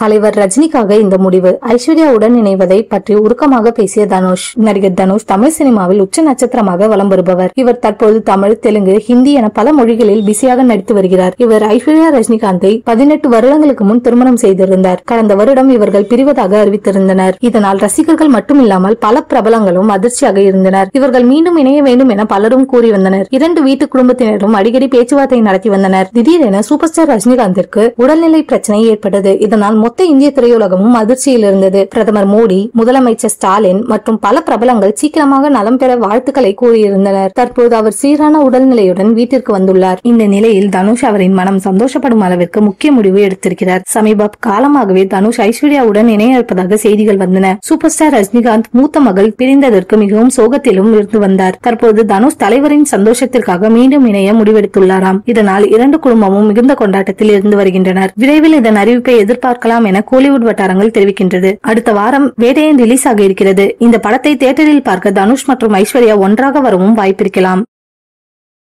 தலைவர் ரஜினிக்காக இந்த முடிவு. ஐஸ்வர்யாவுடன் இணைவதை பற்றி உருக்கமாக பேசிய தனுஷ். நடிகர் தனுஷ் தமிழ் சினிமாவில் உச்ச நட்சத்திரமாக வலம் வருபவர். இவர் தற்போது தமிழ், தெலுங்கு, ஹிந்தி என பல மொழிகளில் பிஸியாக நடித்து வருகிறார். இவர் ஐஸ்வர்யா ரஜினிகாந்தை 18 வருடங்களுக்கு முன் திருமணம் செய்திருந்தார். கடந்த வருடம் இவர்கள் பிரிவதாக அறிவித்திருந்தனர். இதனால் ரசிகர்கள் மட்டுமில்லாமல் பல பிரபலங்களும் அதிர்ச்சியாக இருந்தனர். இவர்கள் மீண்டும் இணைய வேண்டும் என பலரும் கூறி வந்தனர். இரண்டு வீட்டு குடும்பத்தினரும் அடிக்கடி பேச்சுவார்த்தை நடத்தி வந்தனர். திடீரென சூப்பர் ஸ்டார் ரஜினிகாந்திற்கு உடல்நிலை பிரச்சனை ஏற்பட்டது. இதனால் மொத்த இந்திய திரையுலகமும் அதிர்ச்சியில் இருந்தது. பிரதமர் மோடி, முதலமைச்சர் ஸ்டாலின் மற்றும் பல பிரபலங்கள் சீக்கிரமாக நலம் பெற வாழ்த்துக்களை கூறியிருந்தனர். தற்போது அவர் சீரான உடல்நிலையுடன் வீட்டிற்கு வந்துள்ளார். இந்த நிலையில் தனுஷ் அவரின் மனம் சந்தோஷப்படும் அளவிற்கு முக்கிய முடிவு எடுத்திருக்கிறார். சமீப காலமாகவே தனுஷ் ஐஸ்வர்யாவுடன் இணைய இருப்பதாக செய்திகள் வந்தன. சூப்பர் ஸ்டார் ரஜினிகாந்த் மூத்த மகள் பிரிந்ததற்கு மிகவும் சோகத்திலும் இருந்து வந்தார். தற்போது தனுஷ் தலைவரின் சந்தோஷத்திற்காக மீண்டும் இணைய முடிவெடுத்துள்ளாராம். இதனால் இரண்டு குடும்பமும் மிகுந்த கொண்டாட்டத்தில் இருந்து வருகின்றனர். விரைவில் இதன் அறிவிப்பை எதிர்பார்க்கலாம் என கோலிவுட் வட்டாரங்கள் தெரிவிக்கின்றது. அடுத்த வாரம் வேட்டையன் ரிலீஸ் ஆக இருக்கிறது. இந்த படத்தை தியேட்டரில் பார்க்க தனுஷ் மற்றும் ஐஸ்வர்யா ஒன்றாக வரவும் வாய்ப்பிருக்கலாம்.